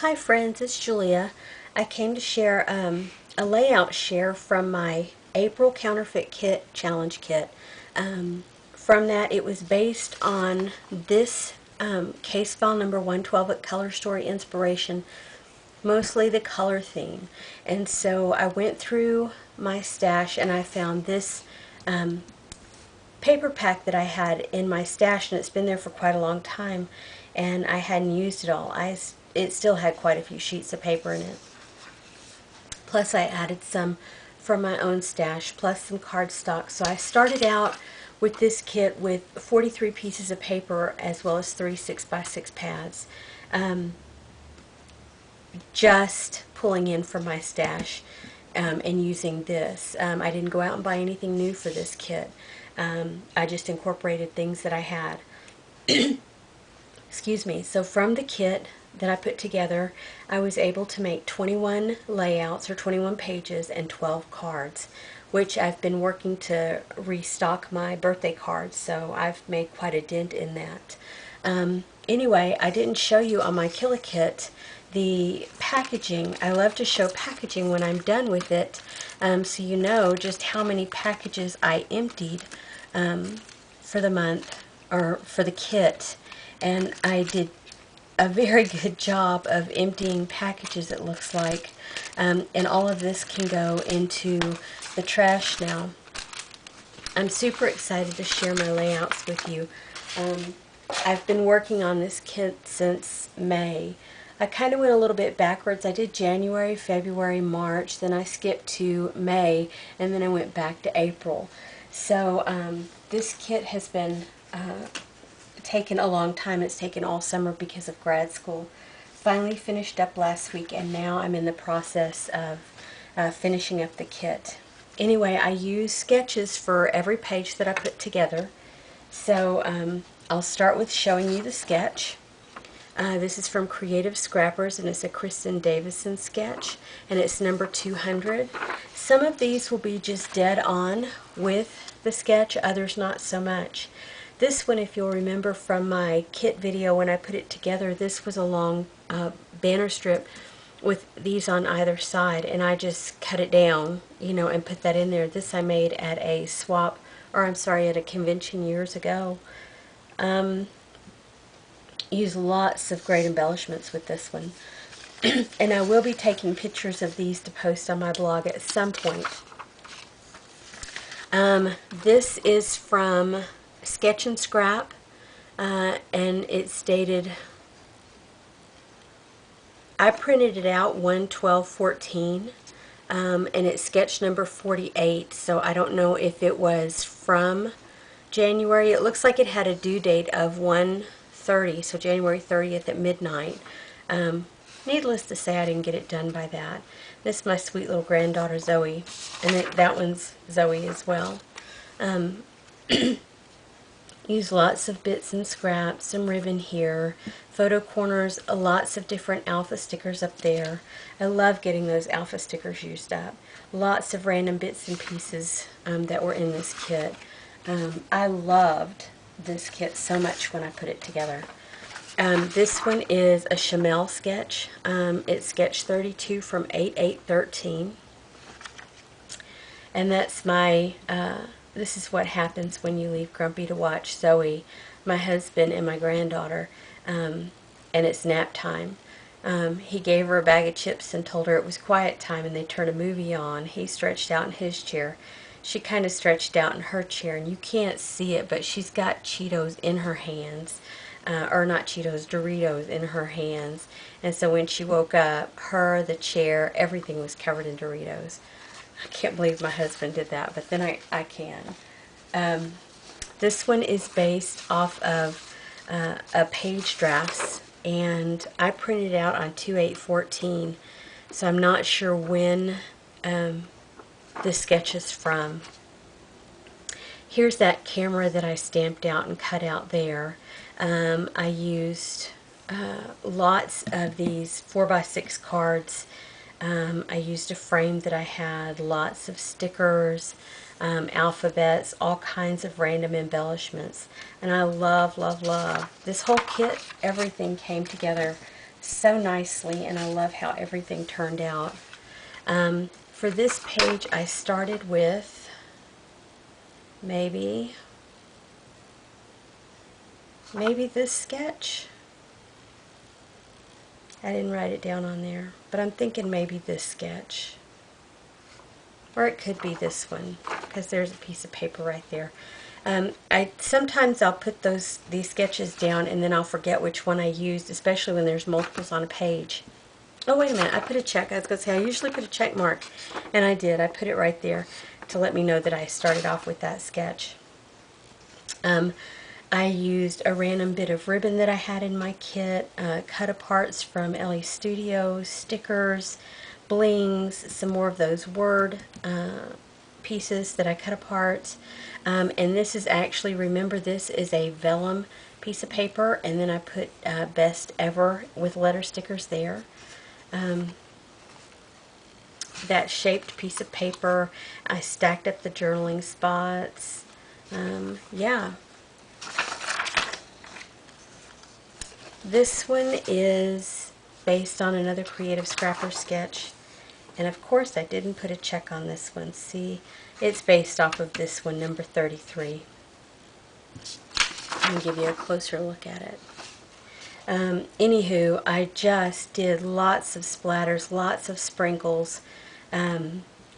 Hi friends, it's Julia. I came to share a layout share from my April Counterfeit Kit Challenge Kit. From that, it was based on this case file number 112 at Color Story Inspiration, mostly the color theme. And so I went through my stash and I found this paper pack that I had in my stash, and it's been there for quite a long time, and I hadn't used it all. It still had quite a few sheets of paper in it. Plus I added some from my own stash, plus some cardstock. So I started out with this kit with 43 pieces of paper as well as 3 6x6 pads. Just pulling in from my stash and using this. I didn't go out and buy anything new for this kit. I just incorporated things that I had. Excuse me. So from the kit that I put together, I was able to make 21 layouts or 21 pages and 12 cards, which I've been working to restock my birthday cards, so I've made quite a dent in that. Anyway, I didn't show you on my Kit the packaging. I love to show packaging when I'm done with it, so you know just how many packages I emptied for the month, or for the kit. And I did a very good job of emptying packages, it looks like. And all of this can go into the trash now. I'm super excited to share my layouts with you. I've been working on this kit since May. I kind of went a little bit backwards. I did January, February, March, then I skipped to May, and then I went back to April. So this kit has been taken a long time. It's taken all summer because of grad school. Finally finished up last week, and now I'm in the process of finishing up the kit. Anyway, I use sketches for every page that I put together. So I'll start with showing you the sketch. This is from Creative Scrappers, and it's a Kristen Davison sketch, and it's number 200. Some of these will be just dead on with the sketch, others not so much. This one, if you'll remember from my kit video when I put it together, this was a long banner strip with these on either side, and I just cut it down, you know, and put that in there. This I made at a swap, or I'm sorry, at a convention years ago. Use lots of great embellishments with this one. And I will be taking pictures of these to post on my blog at some point. This is from Sketch and Scrap, and it's dated, I printed it out 1/12/14, and it's sketch number 48, so I don't know if it was from January. It looks like it had a due date of 1/30, so January 30th at midnight. Needless to say, I didn't get it done by that. This is my sweet little granddaughter Zoe, and that one's Zoe as well. Use lots of bits and scraps, some ribbon here, photo corners, lots of different alpha stickers up there. I love getting those alpha stickers used up. Lots of random bits and pieces that were in this kit. I loved this kit so much when I put it together. This one is a Chamel sketch. It's sketch 32 from 8/8/13. And that's my, this is what happens when you leave Grumpy to watch Zoe, my husband, and my granddaughter, and it's nap time. He gave her a bag of chips and told her it was quiet time, and they turned a movie on. He stretched out in his chair. She kind of stretched out in her chair, and you can't see it, but she's got Cheetos in her hands. Or not Cheetos, Doritos in her hands. And so when she woke up, her, the chair, everything was covered in Doritos. I can't believe my husband did that, but then I can. This one is based off of a page drafts, and I printed it out on 2/8/14, so I'm not sure when the sketch is from. Here's that camera that I stamped out and cut out there. I used lots of these 4x6 cards. I used a frame that I had, lots of stickers, alphabets, all kinds of random embellishments. And I love, love, love. This whole kit, everything came together so nicely, and I love how everything turned out. For this page, I started with maybe this sketch. I didn't write it down on there, but I'm thinking maybe this sketch. Or it could be this one, because there's a piece of paper right there. Sometimes I'll put these sketches down and then I'll forget which one I used, especially when there's multiples on a page. Oh, wait a minute, I put a check. I was going to say, I usually put a check mark, and I did. I put it right there to let me know that I started off with that sketch. I used a random bit of ribbon that I had in my kit, cut-aparts from LA Studios, stickers, blings, some more of those word pieces that I cut apart. And this is actually, remember, this is a vellum piece of paper, and then I put Best Ever with letter stickers there. That shaped piece of paper, I stacked up the journaling spots. Yeah. This one is based on another Creative Scrapper sketch, and of course I didn't put a check on this one. See, it's based off of this one, number 33. Let me give you a closer look at it. Anywho, I just did lots of splatters, lots of sprinkles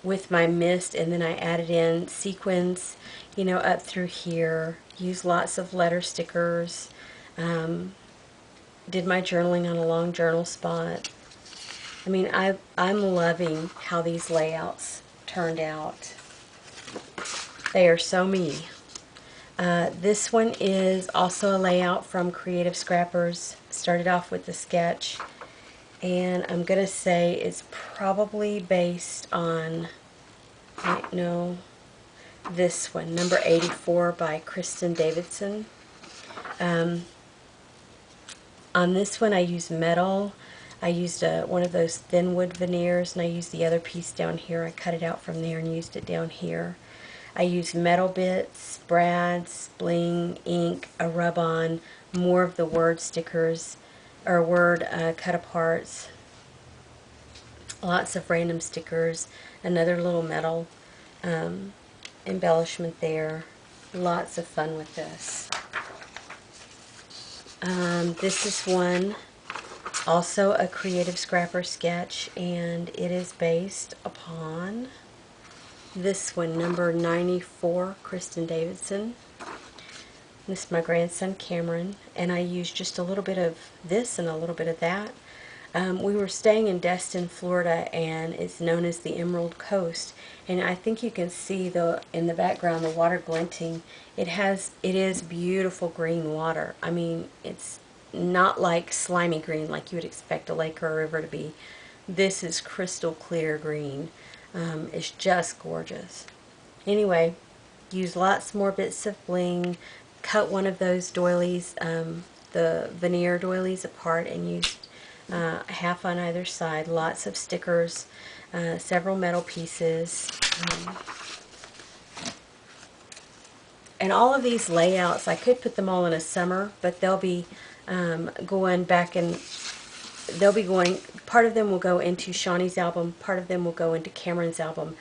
with my mist, and then I added in sequins, you know, up through here. Used lots of letter stickers. Did my journaling on a long journal spot. I mean, I'm loving how these layouts turned out. They are so me. This one is also a layout from Creative Scrappers. Started off with the sketch, and I'm going to say it's probably based on, no, this one, number 84 by Kristen Davidson. On this one I used metal. I used one of those thin wood veneers, and I used the other piece down here. I cut it out from there and used it down here. I used metal bits, brads, bling, ink, a rub-on, more of the word stickers, or word cut-aparts, lots of random stickers, another little metal embellishment there. Lots of fun with this. This is one, also a Creative Scrapper sketch, and it is based upon this one, number 94, Kristen Davidson. This is my grandson Cameron, and I used just a little bit of this and a little bit of that. We were staying in Destin, Florida, and it's known as the Emerald Coast, and I think you can see in the background the water glinting. It is beautiful green water. I mean, it's not like slimy green like you would expect a lake or a river to be. This is crystal clear green. It's just gorgeous. Anyway, use lots more bits of bling. Cut one of those doilies, the veneer doilies, apart, and used half on either side. Lots of stickers, several metal pieces. And all of these layouts, I could put them all in a summer, but they'll be going back, and they'll be going, part of them will go into Shawnee's album, part of them will go into Cameron's album,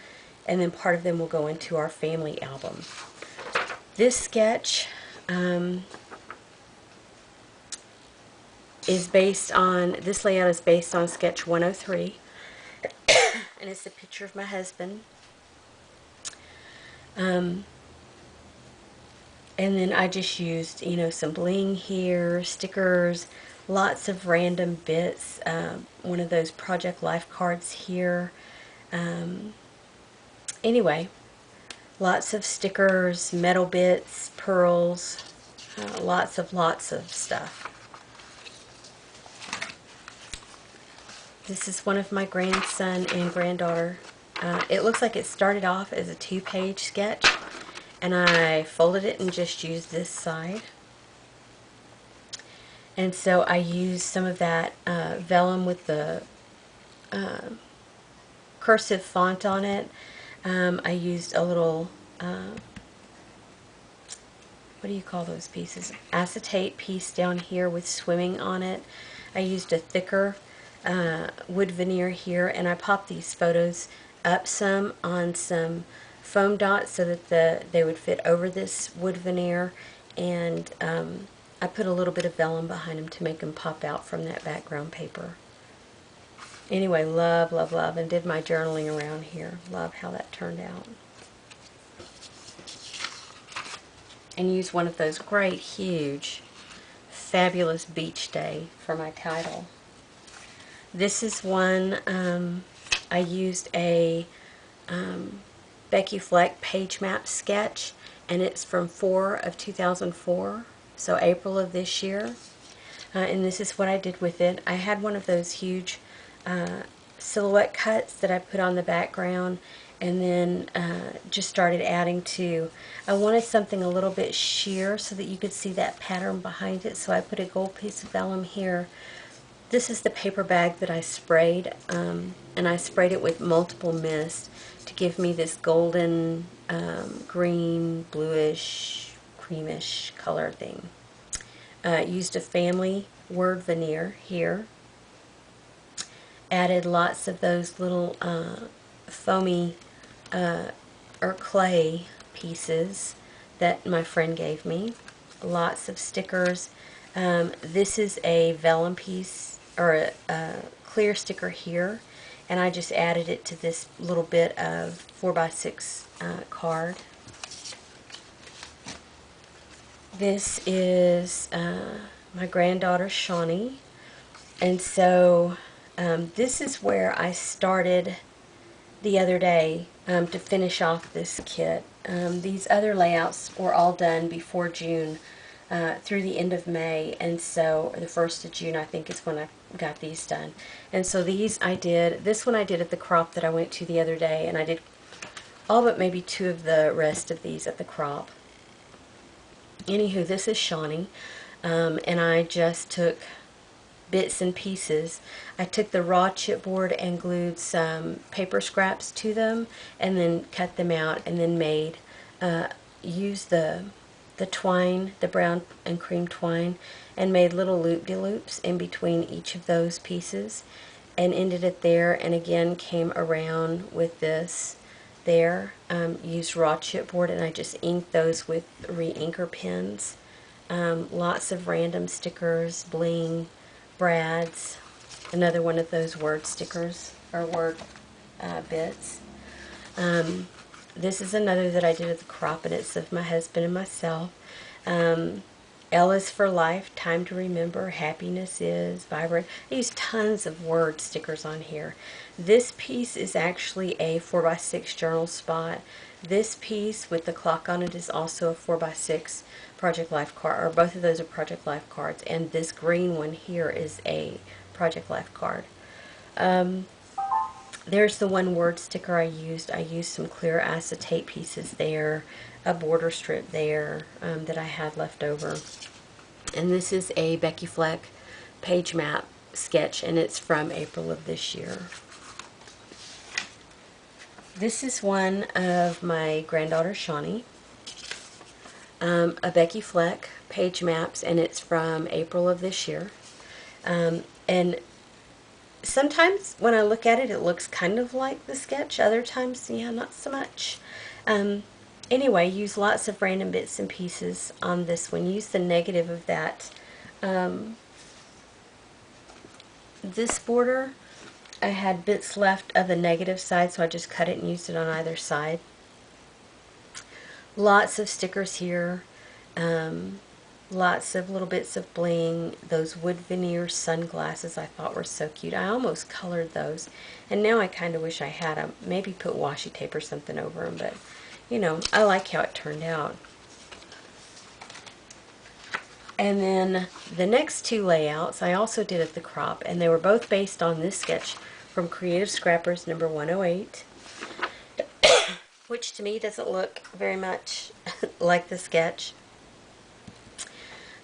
and then part of them will go into our family album. This sketch is based on, this layout is based on sketch 103, and it's a picture of my husband. And then I just used, you know, some bling here, stickers, lots of random bits, one of those Project Life cards here. Anyway, lots of stickers, metal bits, pearls, lots of stuff. This is one of my grandson and granddaughter. It looks like it started off as a 2-page sketch, and I folded it and just used this side. And so I used some of that vellum with the cursive font on it. I used a little, what do you call those pieces? Acetate piece down here with swimming on it. I used a thicker wood veneer here, and I popped these photos up some on some foam dots so that they would fit over this wood veneer, and I put a little bit of vellum behind them to make them pop out from that background paper. Anyway, love, love, love, and did my journaling around here. Love how that turned out. And used one of those great, huge, fabulous beach day for my title. This is one, I used a Becky Fleck page map sketch, and it's from 2004, so April of this year. And this is what I did with it. I had one of those huge silhouette cuts that I put on the background, and then just started adding to. I wanted something a little bit sheer so that you could see that pattern behind it, so I put a gold piece of vellum here. This is the paper bag that I sprayed, and I sprayed it with multiple mists to give me this golden, green, bluish, creamish color thing. Used a family word veneer here. Added lots of those little foamy or clay pieces that my friend gave me. Lots of stickers. This is a vellum piece, or a clear sticker here, and I just added it to this little bit of 4x6 card. This is my granddaughter Shawnee, and so this is where I started the other day to finish off this kit. These other layouts were all done before June, through the end of May, and so the 1st of June I think is when I got these done. And so these I did, this one I did at the crop that I went to the other day, and I did all but maybe 2 of the rest of these at the crop. Anywho, this is Shawnee, and I just took bits and pieces. I took the raw chipboard and glued some paper scraps to them, and then cut them out, and then made, used the twine, the brown and cream twine, and made little loop-de-loops in between each of those pieces, and ended it there, and again came around with this there. Used raw chipboard, and I just inked those with re-inker pens. Lots of random stickers, bling, brads, another one of those word stickers, or word bits. This is another that I did at the crop, and it's of my husband and myself. L is for life, time to remember, happiness is, vibrant. I used tons of word stickers on here. This piece is actually a 4x6 journal spot. This piece with the clock on it is also a 4x6 Project Life card, or both of those are Project Life cards, and this green one here is a Project Life card. There's the one word sticker I used. I used some clear acetate pieces there, a border strip there that I had left over. And this is a Becky Fleck page map sketch, and it's from April of this year. This is one of my granddaughter Shawnee, a Becky Fleck page maps, and it's from April of this year. And sometimes when I look at it, it looks kind of like the sketch. Other times, yeah, not so much. Anyway, use lots of random bits and pieces on this one. Use the negative of that. This border, I had bits left of the negative side, so I just cut it and used it on either side. Lots of stickers here. Lots of little bits of bling. Those wood veneer sunglasses I thought were so cute. I almost colored those, and now I kind of wish I had them. Maybe put washi tape or something over them, but you know, I like how it turned out. And then the next 2 layouts I also did at the crop, and they were both based on this sketch from Creative Scrappers number 108, which to me doesn't look very much like the sketch.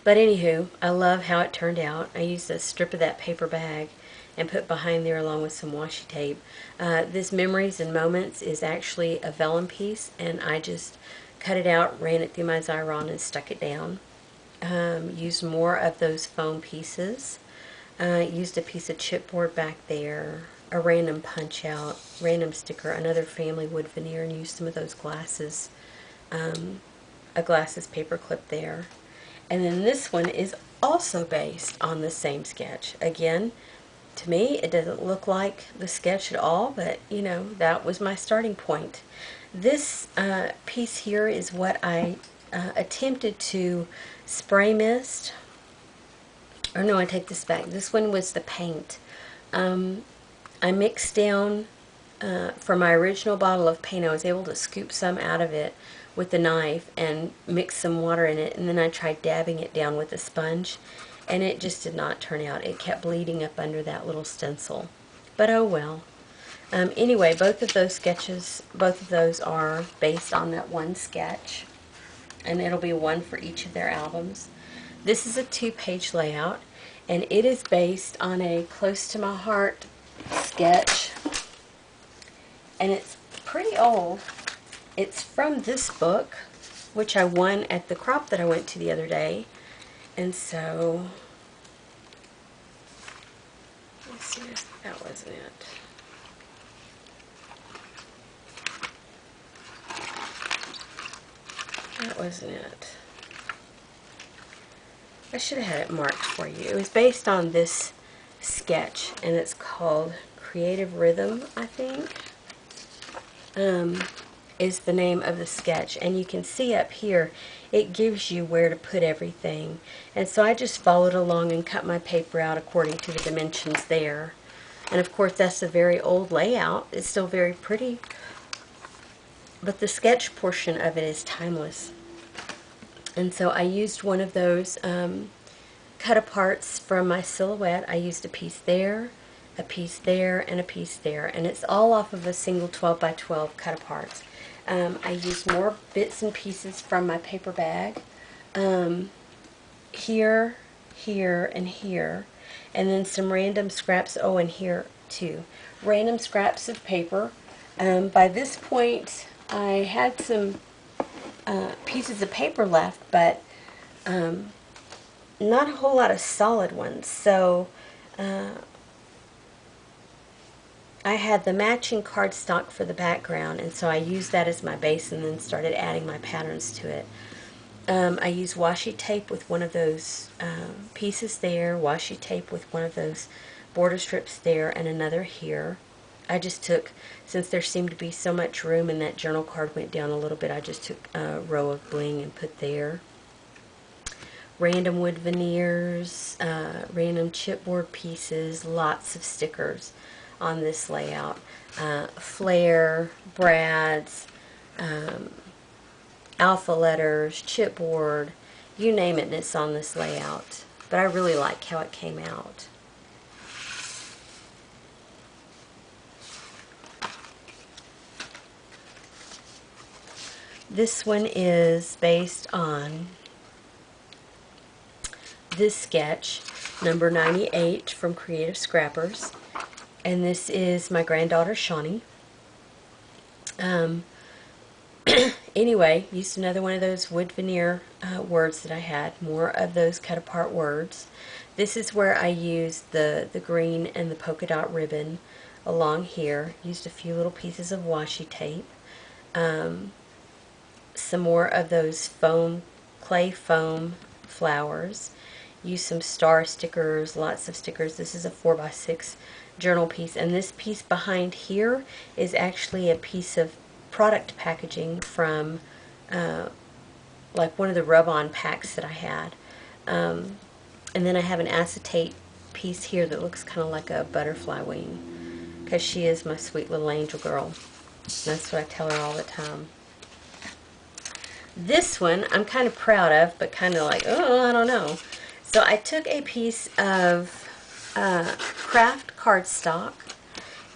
But anywho, I love how it turned out. I used a strip of that paper bag and put behind there along with some washi tape. This Memories and Moments is actually a vellum piece, and I just cut it out, ran it through my Xyron, and stuck it down. Used more of those foam pieces. Used a piece of chipboard back there, a random punch out, random sticker, another family wood veneer, and used some of those glasses, a glasses paper clip there. And then this one is also based on the same sketch. Again, to me, it doesn't look like the sketch at all, but you know, that was my starting point. This piece here is what I attempted to spray mist. Or no, I take this back. This one was the paint. I mixed down, for my original bottle of paint, I was able to scoop some out of it with the knife and mix some water in it, and then I tried dabbing it down with a sponge, and it just did not turn out. It kept bleeding up under that little stencil. But oh well. Anyway, both of those sketches, both of those are based on that one sketch, and it'll be one for each of their albums. This is a 2-page layout, and it is based on a close to my heart sketch, and it's pretty old. It's from this book, which I won at the crop that I went to the other day, and so let's see, that wasn't it. That wasn't it. I should have had it marked for you. It was based on this sketch, and it's called Creative Rhythm, I think, is the name of the sketch. And you can see up here, it gives you where to put everything. And so I just followed along and cut my paper out according to the dimensions there. And of course, that's a very old layout. It's still very pretty, but the sketch portion of it is timeless. And so I used one of those cut-aparts from my silhouette. I used a piece there, a piece there, and a piece there. And it's all off of a single 12 by 12 cut-aparts. I used more bits and pieces from my paper bag. Here, here, and here. And then some random scraps, oh, and here too. Random scraps of paper. By this point, I had some pieces of paper left, but not a whole lot of solid ones. So I had the matching cardstock for the background, and so I used that as my base and then started adding my patterns to it. I used washi tape with one of those pieces there, washi tape with one of those border strips there, and another here. I just took, since there seemed to be so much room and that journal card went down a little bit, I just took a row of bling and put there. Random wood veneers, random chipboard pieces, lots of stickers on this layout. Flair, Brad's, alpha letters, chipboard, you name it, and it's on this layout. But I really like how it came out. This one is based on this sketch, number 98 from Creative Scrappers. And this is my granddaughter Shawnee. Anyway, used another one of those wood veneer words that I had, more of those cut apart words. This is where I used the green and the polka dot ribbon along here. Used a few little pieces of washi tape. Some more of those clay foam flowers. Use some star stickers, lots of stickers. This is a 4x6 journal piece, and this piece behind here is actually a piece of product packaging from like one of the rub-on packs that I had. And then I have an acetate piece here that looks kind of like a butterfly wing, because she is my sweet little angel girl. That's what I tell her all the time. This one I'm kind of proud of, but kind of like, oh, I don't know. So I took a piece of craft cardstock,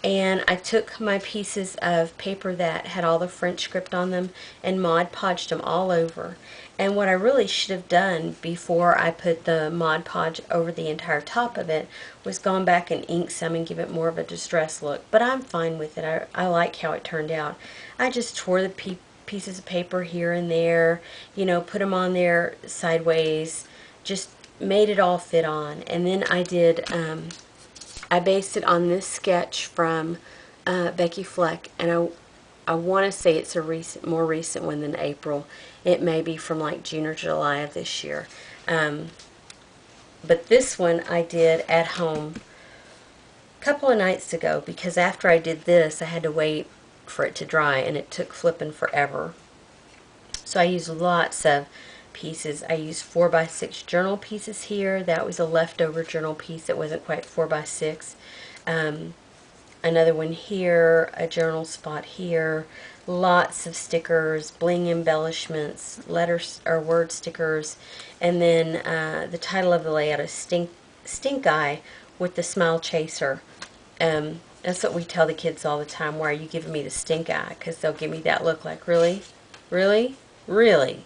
and I took my pieces of paper that had all the French script on them and Mod Podged them all over. And what I really should have done before I put the Mod Podge over the entire top of it was gone back and ink some and give it more of a distressed look. But I'm fine with it. I like how it turned out. I just tore the pieces of paper here and there, you know, put them on there sideways, just made it all fit on. And then I did, I based it on this sketch from Becky Fleck, and I want to say it's a more recent one than April. It may be from like June or July of this year. But this one I did at home a couple of nights ago, because after I did this I had to wait for it to dry, and it took flipping forever. So I used lots of pieces. I used 4x6 journal pieces here. That was a leftover journal piece that wasn't quite 4x6. Another one here, a journal spot here, lots of stickers, bling embellishments, letters or word stickers, and then the title of the layout is Stink Eye with the Smile Chaser. That's what we tell the kids all the time. Why are you giving me the stink eye? Because they'll give me that look like, really? Really? Really?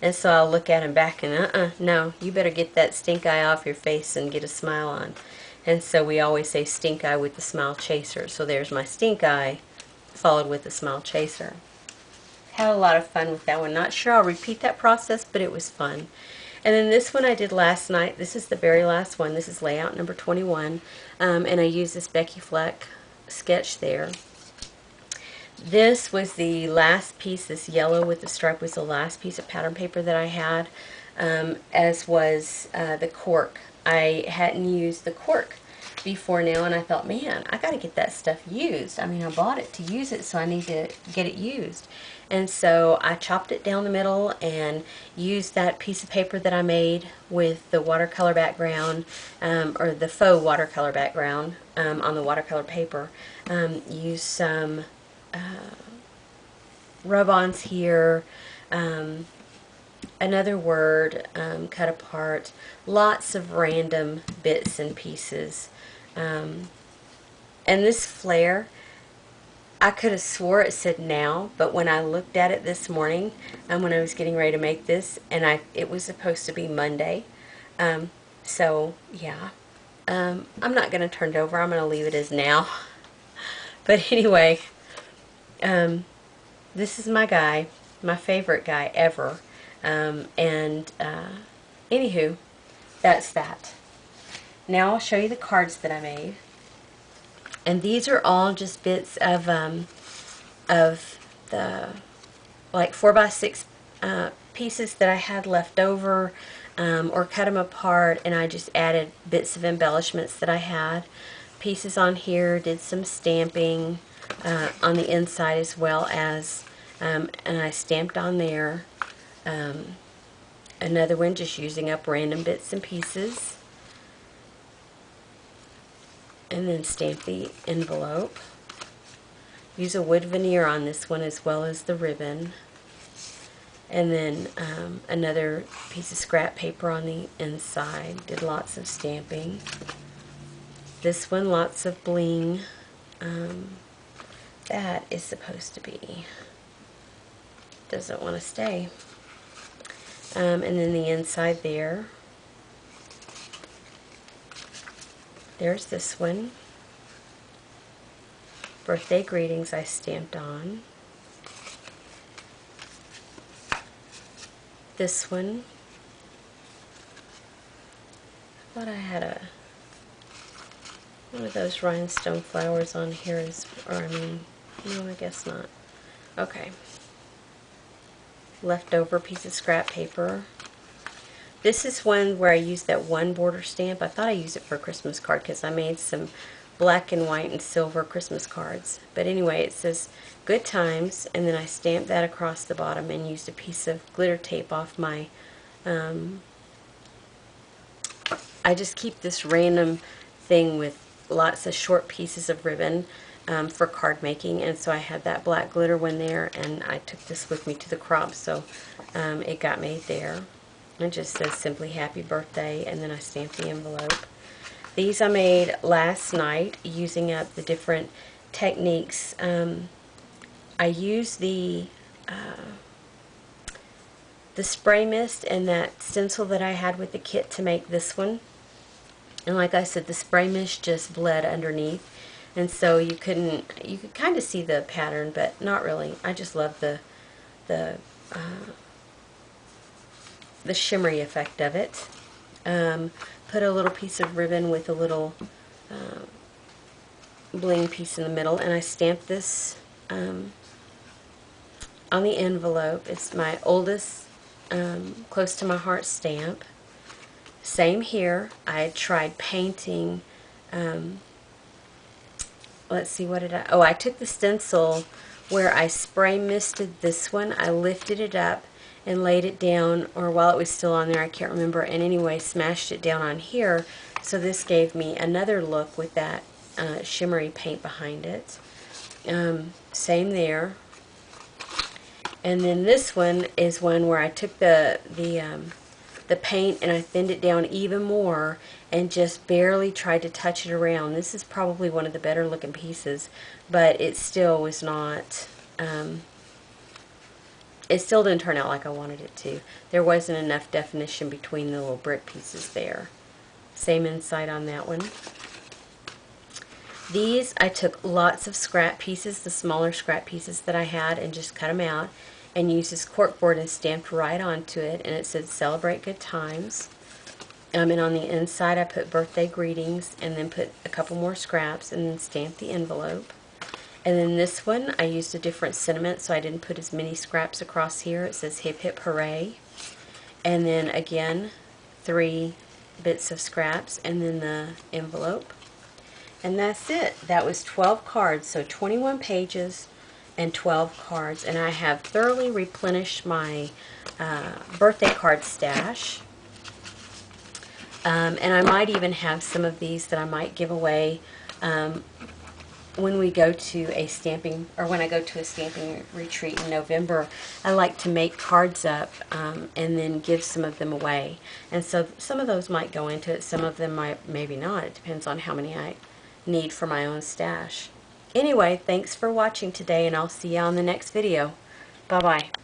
And so I'll look at them back and, no, you better get that stink eye off your face and get a smile on. And so we always say stink eye with the smile chaser. So there's my stink eye followed with the smile chaser. Had a lot of fun with that one. Not sure I'll repeat that process, but it was fun. And then this one I did last night. This is the very last one. This is layout number 21. And I used this Becky Fleck sketch there. This was the last piece. This yellow with the stripe was the last piece of pattern paper that I had, as was the cork. I hadn't used the cork before now, and I thought, man, I got to get that stuff used. I mean, I bought it to use it, so I need to get it used. And so I chopped it down the middle and used that piece of paper that I made with the watercolor background, or the faux watercolor background on the watercolor paper. Used some rub-ons here, another word cut apart, lots of random bits and pieces. And this flare, I could have swore it said now, but when I looked at it this morning, when I was getting ready to make this, and it was supposed to be Monday, so yeah, I'm not going to turn it over. I'm going to leave it as now. But anyway, this is my guy, my favorite guy ever. Anywho, that's that. Now I'll show you the cards that I made. And these are all just bits of the like 4x6 pieces that I had left over, or cut them apart, and I just added bits of embellishments that I had. Pieces on here, did some stamping on the inside as well as, and I stamped on there. Another one just using up random bits and pieces. And then stamp the envelope. Use a wood veneer on this one as well as the ribbon. And then another piece of scrap paper on the inside. Did lots of stamping. This one, lots of bling. That is supposed to be, doesn't want to stay. And then the inside there. There's this one. Birthday greetings I stamped on. This one. I thought I had one of those rhinestone flowers on here, no, I guess not. Okay. Leftover piece of scrap paper. This is one where I used that one border stamp. I thought I used it for a Christmas card because I made some black and white and silver Christmas cards. But anyway, it says Good Times, and then I stamped that across the bottom and used a piece of glitter tape off my, I just keep this random thing with lots of short pieces of ribbon for card making, and so I had that black glitter one there, and I took this with me to the crop, so it got made there. It just says simply happy birthday, and then I stamped the envelope. These I made last night using up the different techniques. I used the spray mist and that stencil that I had with the kit to make this one. And like I said, the spray mist just bled underneath, and so you could kind of see the pattern, but not really. I just love the shimmery effect of it. put a little piece of ribbon with a little bling piece in the middle, and I stamped this on the envelope. It's my oldest close to my heart stamp. Same here. I tried painting, let's see, what did I took the stencil where I spray misted this one. I lifted it up and laid it down, or while it was still on there, I can't remember, and anyway smashed it down on here, so this gave me another look with that shimmery paint behind it. Same there. And then this one is one where I took the paint and I thinned it down even more and just barely tried to touch it around. This is probably one of the better looking pieces, but it still was not, it still didn't turn out like I wanted it to. There wasn't enough definition between the little brick pieces there. Same inside on that one. These, I took lots of scrap pieces, the smaller scrap pieces that I had, and just cut them out and used this corkboard and stamped right onto it, and it said "Celebrate Good Times." And on the inside I put birthday greetings and then put a couple more scraps and then stamped the envelope. And then this one I used a different sentiment, so I didn't put as many scraps across here. It says "Hip Hip Hooray." And then again 3 bits of scraps and then the envelope. And that's it. That was 12 cards, so 21 pages and 12 cards. And I have thoroughly replenished my birthday card stash. And I might even have some of these that I might give away when we go to a stamping, or when I go to a stamping retreat in November. I like to make cards up and then give some of them away. And so some of those might go into it, some of them might, maybe not. It depends on how many I need for my own stash. Anyway, thanks for watching today, and I'll see you on the next video. Bye-bye.